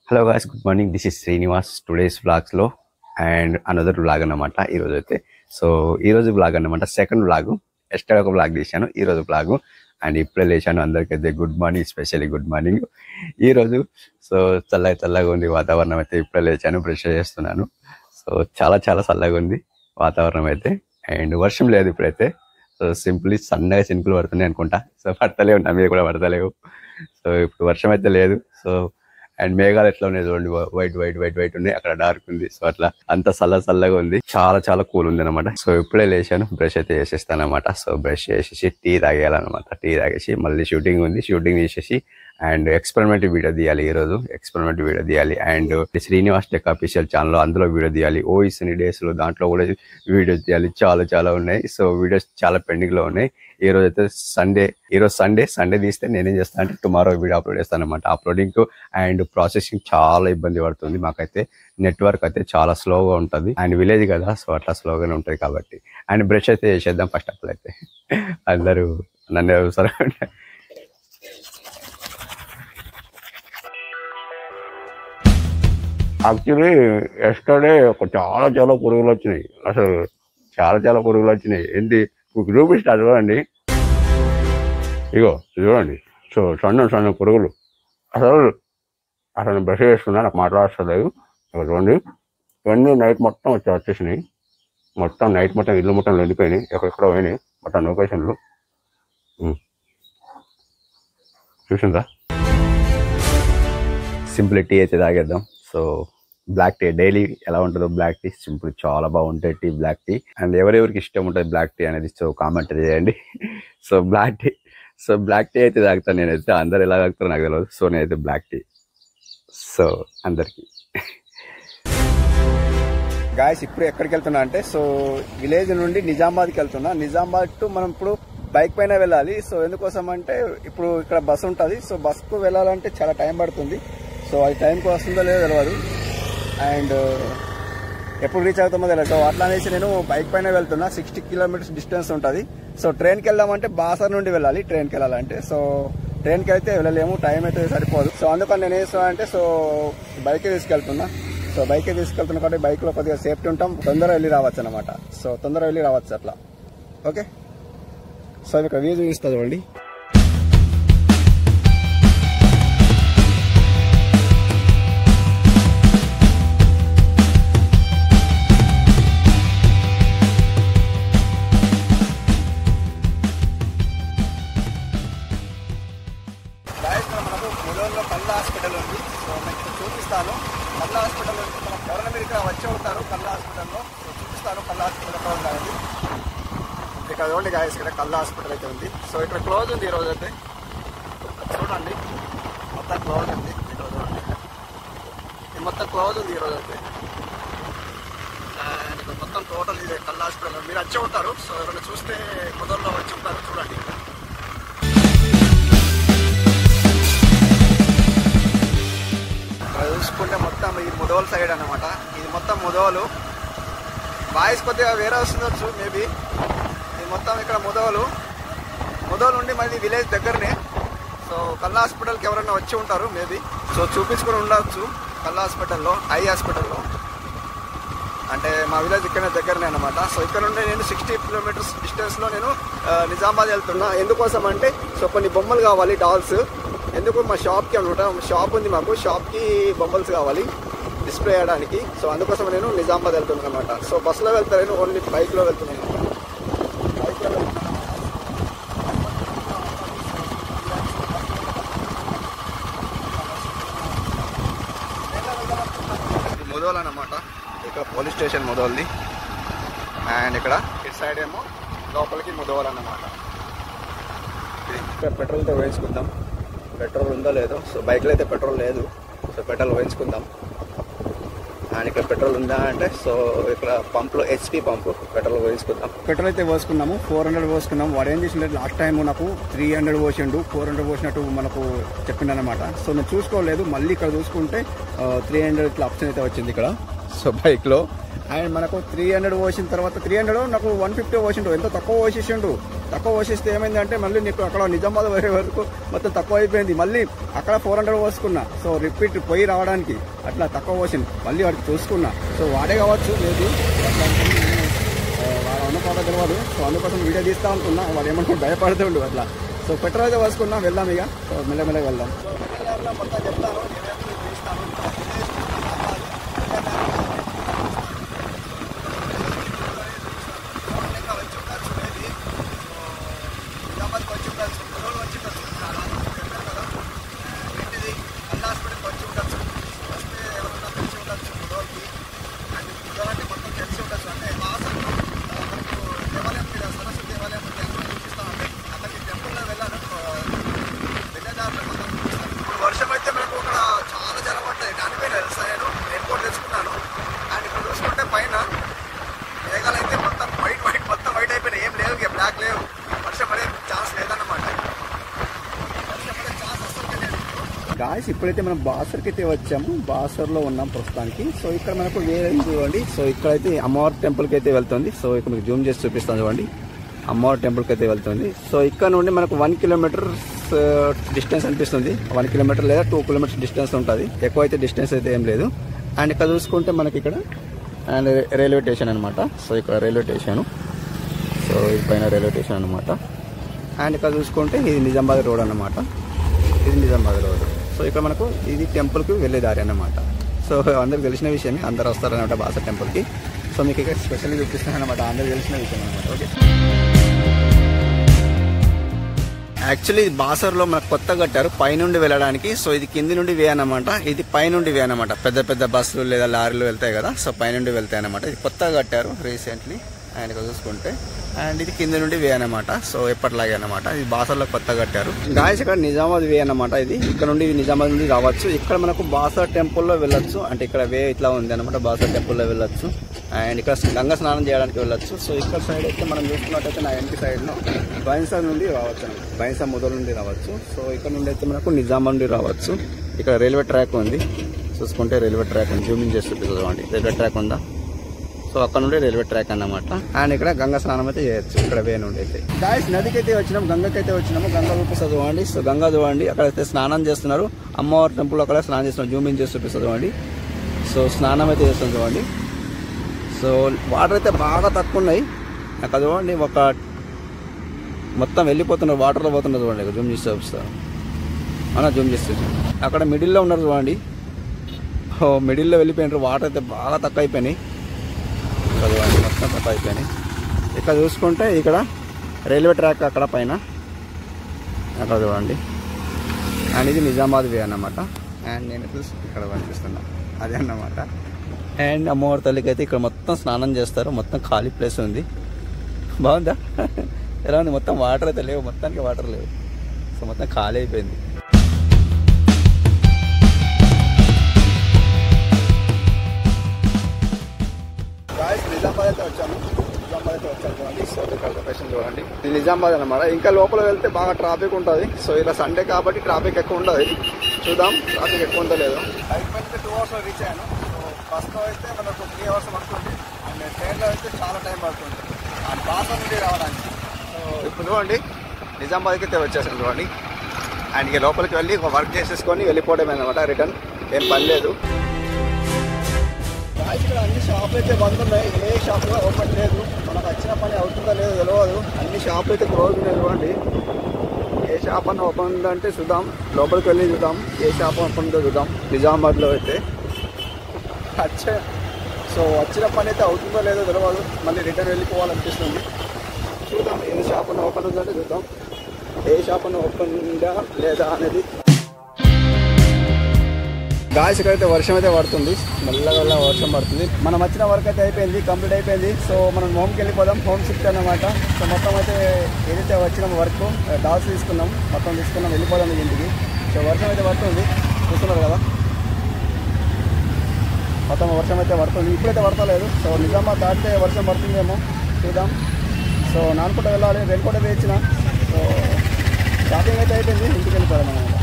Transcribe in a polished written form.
Hello guys, good morning. This is Srinivas. Today's వ్లాగ్స్లో and another vlog అన్నమాట ఈరోజు అయితే. సో ఈరోజు వ్లాగ్ అన్నమాట సెకండ్ వ్లాగ్. ఎస్టర్ ఒక వ్లాగ్ తీశాను, ఈరోజు వ్లాగ్. అండ్ ఇప్పుడే లేచాను. అందరికైతే good morning, specially good morning ఈరోజు. సో చల్లగా ఉంది వాతావరణం అయితే. ఇప్పుడే లేచాను, బ్రష్ చేస్తున్నాను. సో చాలా చాలా చల్లగా ఉంది వాతావరణం అయితే. అండ్ వర్షం లేదు ఇప్పుడైతే. సో సింపుల్లీ సన్నగా చినుకులు పడుతున్నాయి అనుకుంటా. సో పడతలేవు, నా మీద కూడా పడతలేవు. సో ఇప్పుడు వర్షం అయితే లేదు. సో అండ్ మేఘాలు ఎట్లా ఉన్నాయి చూడండి, వైట్ ఉన్నాయి, అక్కడ డార్క్ ఉంది. సో అట్లా అంత చల్లగా ఉంది, చాలా కూల్ ఉంది అనమాట. సో ఇప్పుడే లేచాను, బ్రష్ అయితే చేసేస్తాను అనమాట. సో బ్రష్ చేసేసి టీ తాగేయాలన్నమాట. టీ తాగేసి మళ్ళీ షూటింగ్ ఉంది, షూటింగ్ చేసేసి అండ్ ఎక్స్పెరిమెంట్ వీడియో తీయాలి. ఈరోజు ఎక్స్పెరిమెంట్ వీడియో తీయాలి. And Srinivas tech official channel, అందులో వీడియో తీయాలి. ఓయిస్ని డేస్లో దాంట్లో కూడా వీడియోస్ తీయాలి. చాలా ఉన్నాయి. సో వీడియోస్ చాలా పెండింగ్ లో ఉన్నాయి. ఈరోజు అయితే సండే తీస్తే నేనేం చేస్తాను అంటే టుమారో వీడియో అప్లోడ్ చేస్తాను అనమాట. అప్లోడింగ్ అండ్ ప్రాసెసింగ్ చాలా ఇబ్బంది పడుతుంది మాకైతే. నెట్వర్క్ అయితే చాలా స్లోగా ఉంటుంది. అండ్ విలేజ్ కదా, సో అట్లా స్లోగానే ఉంటుంది కాబట్టి. అండ్ బ్రష్ అయితే చేసేద్దాం ఫస్ట్ ఆఫ్ ఆల్ అయితే. అందరూ నన్ను చూసారు. యాక్చువల్లీ ఎస్టర్డే చాలా పురుగులు వచ్చినాయి. అసలు చాలా పురుగులు వచ్చినాయి. ఏంటి చూపిస్తా చూడండి. ఇగో చూడండి. సో సన్న పురుగులు. అసలు బ్రష్ చేసుకున్నా, నాకు మాట్లాడలేదు. ఇక్కడ చూడండి, ఇవన్నీ నైట్ మొత్తం వచ్చేసినాయి. నైట్ మొత్తం ఇల్లు మొత్తం వెళ్ళిపోయినాయి. ఎక్కడెక్కడ పోయినాయి మొత్తం లొకేషన్లు. చూసిందా? సింపుల్ టీ అయితే తాగేద్దాం. సో బ్లాక్ టీ డైలీ ఎలా ఉంటుందో బ్లాక్ టీ సింపుల్ చాలా బాగుంటుంది టీ, బ్లాక్ టీ. అండ్ ఎవరెవరికి ఇష్టం ఉంటుంది బ్లాక్ టీ అనేది, సో కామెంట్ చేయండి. సో బ్లాక్ టీ అయితే తాగుతాను నేనైతే. అందరు ఎలా తాగుతారో నాకు తెలియదు. సో నేనైతే బ్లాక్ టీ. సో అందరికి గాయస్, ఇప్పుడు ఎక్కడికి వెళ్తున్నా అంటే, సో విలేజ్ నుండి నిజామాబాద్కి వెళ్తున్నా. నిజామాబాద్ టు మనం ఇప్పుడు బైక్ పైన వెళ్ళాలి. సో ఎందుకోసం అంటే ఇప్పుడు ఇక్కడ బస్సు ఉంటుంది. సో బస్కు వెళ్ళాలంటే చాలా టైం పడుతుంది. సో అది టైంకి వస్తుందో లేదో తెలియదు. అండ్ ఎప్పుడు రీచ్ అవుతామో తెలియదు. సో అట్లా అనేసి నేను బైక్ పైన వెళ్తున్నా. 60 కిలోమీటర్స్ డిస్టెన్స్ ఉంటుంది. సో ట్రైన్కి వెళ్దామంటే బాసర్ నుండి వెళ్ళాలి ట్రైన్కి వెళ్ళాలంటే. సో ట్రైన్కి అయితే వెళ్ళలేము, టైం అయితే సరిపోదు. సో అందుకని నేను ఏం చేస్తున్నా అంటే, సో బైకే తీసుకెళ్తున్నా. సో బైకే తీసుకెళ్తున్నా కాబట్టి బైక్లో కొద్దిగా సేఫ్టీ ఉంటాం, తొందరగా వెళ్ళి రావచ్చు అనమాట. సో తొందరగా వెళ్ళి రావచ్చు అట్లా. ఓకే, సో ఇక్కడ వ్యూ చూపిస్తా చూడండి. కళ్ళ హాస్పిటల్ ఉంది. సో మీకు చూపిస్తాను. కళ్ళ హాస్పిటల్ మనం ఎవరైనా మీరు ఇక్కడ వచ్చి ఉంటారు కళ్ళ హాస్పిటల్లో. సో చూపిస్తాను కళ్ళ హాస్పిటల్ ఎక్కడ ఉండాలి. ఇక్కడ చూడండి గాయస్, ఇక్కడ కళ్ళ హాస్పిటల్ అయితే ఉంది. సో ఇక్కడ క్లోజ్ ఉంది ఈరోజు అయితే. చూడండి మొత్తం క్లోజ్ ఉంది. ఇక్కడ చూడండి, ఇది మొత్తం క్లోజ్ ఉంది ఈరోజు అయితే. అండ్ ఇక్కడ మొత్తం టోటల్ ఇదే కళ్ళ హాస్పిటల్. మీరు వచ్చి ఉంటారు. సో ఎవరైనా చూస్తే మొదల్లో వచ్చి ఉంటారు. చూడండి, చూసుకుంటే మొత్తం ఇది ముదోల్ సైడ్ అనమాట. ఇది మొత్తం ముదోలు. వాయిస్ కొద్దిగా వేరే వస్తుండొచ్చు మేబీ. ఇది మొత్తం ఇక్కడ ముదోలు నుండి మళ్ళీ విలేజ్ దగ్గరనే. సో కళ్ళ హాస్పిటల్కి ఎవరైనా వచ్చి ఉంటారు మేబీ. సో చూపించుకుని ఉండవచ్చు కళ్ళ హాస్పిటల్లో, ఐ హాస్పిటల్లో. అంటే మా విలేజ్ ఇక్కడ దగ్గరనే అనమాట. సో ఇక్కడ నుండి నేను 60 కిలోమీటర్స్ డిస్టెన్స్లో నేను నిజామాబాద్ వెళ్తున్నా. ఎందుకోసం అంటే, సో కొన్ని బొమ్మలు కావాలి, డాల్స్. ఎందుకు మా షాప్కి అనమాట, షాప్ ఉంది మాకు. షాప్కి బొమ్మల్స్ కావాలి డిస్ప్లే చేయడానికి. సో అందుకోసం నేను నిజామాబాద్ వెళ్తున్నాను అనమాట. సో బస్సులో వెళ్తాను, ఓన్లీ బైక్లో వెళ్తున్నాను. ముదోల్ అనమాట. ఇక్కడ పోలీస్ స్టేషన్ ముదోల్ది. అండ్ ఇక్కడ ఇటు సైడ్ ఏమో లోపలికి ముదోల్ అన్నమాట. ఇక్కడ పెట్రోల్తో వేసుకుందాం. పెట్రోల్ ఉందో లేదో. సో బైక్లో అయితే పెట్రోల్ లేదు. సో పెట్రోల్ వేయించుకుందాం. అండ్ ఇక్కడ పెట్రోల్ ఉందా అంటే, సో ఇక్కడ పంప్లో HP పంపు పెట్రోల్ వేయించుకుందాం. పెట్రోల్ అయితే పోసుకున్నాము, 400 పోసుకున్నాము. వాడు ఏం చేసిండే, లాస్ట్ టైం నాకు 300 పోసిండు. 400 పోసినట్టు మనకు చెప్పిండు అనమాట. సో నేను చూసుకోలేదు. మళ్ళీ ఇక్కడ చూసుకుంటే 300 ఇట్లా ఆప్షన్ అయితే వచ్చింది ఇక్కడ. సో బైక్లో అండ్ మనకు 300 పోసిన తర్వాత 300 నాకు 150 పోసిండు. ఎంతో తక్కువ పోసేసిండు. తక్కువ పోషిస్తే ఏమైందంటే మళ్ళీ నీకు అక్కడ నిజామాబాద్ పోయే వరకు మొత్తం తక్కువ అయిపోయింది. మళ్ళీ అక్కడ 400 పోసుకున్నా. సో రిపీట్ పోయి రావడానికి అట్లా తక్కువ పోసింది. మళ్ళీ వాడికి చూసుకున్నా. సో వాడే కావచ్చు లేదు వాడు అనుకోక తెలియదు. సో అందుకోసం వీడియో తీస్తా అనుకున్నా. వాడు ఏమనుకుంటే భయపడుతుండు అట్లా. సో పెట్రోల్ అయితే పోసుకున్నా. వెళ్దాం ఇక. సో మెల్లమెల్లగా వెళ్దాం. మొత్తం చెప్తాను. గాయస్ ఇప్పుడైతే మనం బాసర్కి అయితే వచ్చాము. బాసర్లో ఉన్నాం ప్రస్తుతానికి. సో ఇక్కడ మనకు వేరే చూడండి. సో ఇక్కడైతే అమ్మవారి టెంపుల్కి అయితే వెళ్తుంది. సో ఇక్కడ మీకు జూమ్ చేసి చూపిస్తాను చూడండి. అమ్మవారి టెంపుల్కి అయితే వెళ్తుంది. సో ఇక్కడ నుండి మనకు 1 కిలోమీటర్ డిస్టెన్స్ అనిపిస్తుంది. 1 కిలోమీటర్ లేదా 2 కిలోమీటర్స్ డిస్టెన్స్ ఉంటుంది. ఎక్కువ అయితే డిస్టెన్స్ అయితే ఏం లేదు. అండ్ ఇక్కడ చూసుకుంటే మనకి ఇక్కడ అండ్ రైల్వే స్టేషన్ అనమాట. సో ఇక్కడ రైల్వే స్టేషన్. సో ఇది పైన రైల్వే స్టేషన్ అనమాట. అండ్ ఇక్కడ చూసుకుంటే ఇది నిజామాబాద్ రోడ్ అనమాట. ఇది నిజామాబాద్ రోడ్. సో ఇక్కడ మనకు ఇది టెంపుల్కి వెళ్ళే దారి అన్నమాట. సో అందరికి తెలిసిన విషయమే. అందరు వస్తారనమాట బాసర్ టెంపుల్కి. సో మీకు ఇక్కడ స్పెషల్గా చూపిస్తాను అనమాట. అందరికి తెలిసిన విషయం అనమాట. ఓకే, యాక్చువల్లీ ఇది బాసర్లో మనకు కొత్తగా కట్టారు పైనుండి వెళ్ళడానికి. సో ఇది కింది నుండి వే అనమాట. ఇది పైనుండి వే అనమాట. పెద్ద పెద్ద బస్సులు లేదా లారీలు వెళ్తాయి కదా. సో పైనుండి వెళ్తాయి అనమాట. ఇది కొత్తగా కట్టారు రీసెంట్లీ. అండ్ ఇక్కడ చూసుకుంటే అండ్ ఇది కింద నుండి వే అనమాట. సో ఎప్పటిలాగే అనమాట. ఇది బాసర్లో కొత్తగా కట్టారు. గాయస్ ఇక్కడ నిజామాబాద్ వే అనమాట. ఇది ఇక్కడ నుండి నిజామాబాద్ నుండి రావచ్చు. ఇక్కడ మనకు బాసర్ టెంపుల్లో వెళ్ళొచ్చు. అంటే ఇక్కడ వే ఇట్లా ఉంది అనమాట. బాసర్ టెంపుల్లో వెళ్ళొచ్చు. అండ్ ఇక్కడ గంగా స్నానం చేయడానికి వెళ్ళొచ్చు. సో ఇక్కడ సైడ్ అయితే మనం చూసుకున్నట్టయితే నా ఎంపీ సైడ్లో బైన్సా నుండి రావచ్చు. బైన్సా మొదలు నుండి రావచ్చు. సో ఇక్కడ నుండి అయితే మనకు నిజామాబాద్ నుండి రావచ్చు. ఇక్కడ రైల్వే ట్రాక్ ఉంది. చూసుకుంటే రైల్వే ట్రాక్ ఉంది. జూమింగ్ చేసి చూపించండి. రైల్వే ట్రాక్ ఉందా? సో అక్కడ నుండి రైల్వే ట్రాక్ అన్నమాట. అండ్ ఇక్కడ గంగా స్నానం అయితే చేయొచ్చు. ఇక్కడ వే నుండి అయితే గాయస్ నదికి అయితే వచ్చినాము. గంగకి అయితే వచ్చినాము. గంగా చూపిస్తుంది చూడండి. సో గంగా చూడండి. అక్కడైతే స్నానం చేస్తున్నారు. అమ్మవారి టెంపుల్ అక్కడ స్నానం చేస్తున్నారు. జూమింగ్ చేసి చూపిస్తుంది చూడండి. సో స్నానం అయితే చేస్తుంది చూడండి. సో వాటర్ అయితే బాగా తక్కువ ఉన్నాయి. అక్కడ చూడండి ఒక మొత్తం వెళ్ళిపోతున్నారు. వాటర్లో పోతున్నారు చూడండి. జూమ్ చేసి చూపిస్తారు. అన్న జూమ్ చేస్తే అక్కడ మిడిల్లో ఉన్నారు చూడండి. మిడిల్లో వెళ్ళిపోయినారు. వాటర్ అయితే బాగా తక్కువ అయిపోయినాయి. చదవండి మొత్తం తక్కువ అయిపోయినాయి. ఇక్కడ చూసుకుంటే ఇక్కడ రైల్వే ట్రాక్ అక్కడ పైన అక్కడ చూడండి. అండ్ ఇది నిజామాబాద్ వే అన్నమాట. అండ్ నేను ఇక్కడ కనిపిస్తున్నా అదే అన్నమాట. అండ్ అమ్మవారి తల్లికి అయితే ఇక్కడ మొత్తం స్నానం చేస్తారు. మొత్తం ఖాళీ ప్లేస్ ఉంది. బాగుందా? ఎలా ఉంది? మొత్తం వాటర్ అయితే లేవు. మొత్తానికి వాటర్ లేవు. సో మొత్తం ఖాళీ అయిపోయింది. నిజామాబాద్ అయితే వచ్చాను. చూడండి. సో ఇక్కడ లొకేషన్ చూడండి. ఇది నిజామాబాద్ అనమాట. ఇంకా లోపల వెళ్తే బాగా ట్రాఫిక్ ఉంటుంది. సో ఇలా సండే కాబట్టి ట్రాఫిక్ ఎక్కువ ఉండదు. చూద్దాం ట్రాఫిక్ ఎక్కువ ఉందో లేదో. అయిపోయితే 2 అవర్స్లో రీచ్ అయ్యాను. సో బస్లో అయితే మనకు 3 అవర్స్ పడుతుంది. అండ్ ట్రైన్లో అయితే చాలా టైం పడుతుంది. అండ్ బాసర్ నుండి రావడానికి. సో ఇప్పుడు చూడండి నిజామాబాద్కి అయితే వచ్చేసాను చూడండి. అండ్ ఇక లోపలికి వెళ్ళి వర్క్ చేసేసుకొని వెళ్ళిపోవడమే అనమాట. రిటర్న్ ఏం పని లేదు. ఇక్కడ అన్ని షాపులు అయితే బంద్ ఉన్నాయి. ఏ షాప్ కూడా ఓపెన్ లేదు. మనకు వచ్చిన పని అవుతుందో లేదో తెలియదు. అన్ని షాపులు అయితే క్లోజ్ ఉన్నాయి చూడండి. ఏ షాప్ అన్న ఓపెన్ ఉందంటే చూద్దాం. లోపలికి వెళ్ళి చూద్దాం ఏ షాప్ ఓపెన్ ఉందో చూద్దాం. నిజామాబాద్లో అయితే సో వచ్చిన పని అయితే అవుతుందో లేదో తెలియదు. మళ్ళీ రిటర్న్ వెళ్ళిపోవాలనిపిస్తుంది. చూద్దాం ఏ షాప్ అన్న ఓపెన్ ఉందంటే చూద్దాం. ఏ షాప్ అన్న ఓపెన్ ఉందా లేదా అనేది. గాయస్ ఇక్కడైతే వర్షం అయితే పడుతుంది. మెల్లగా వర్షం పడుతుంది. మనం వచ్చిన వర్క్ అయితే అయిపోయింది. కంప్లీట్ అయిపోయింది. సో మనం హోమ్కి వెళ్ళిపోదాం. హోమ్ షిఫ్ట్ అన్నమాట. సో మొత్తం అయితే ఏదైతే వచ్చిన వర్క్ డాల్స్ తీసుకున్నాం. మొత్తం తీసుకున్నాం. వెళ్ళిపోదాం ఇంటికి. సో వర్షం అయితే పడుతుంది. చూస్తున్నారు కదా మొత్తం వర్షం అయితే పడుతుంది. ఇప్పుడైతే పడతలేదు. సో నిజామాబాద్ దాటితే వర్షం పడుతుందేమో చూద్దాం. సో నానుకుంటూ వెళ్ళాలి. రెయిన్ కోట్ వేయించిన. సో షాపింగ్ అయితే అయిపోయింది. ఇంటికి వెళ్ళిపోదాం అన్నమాట.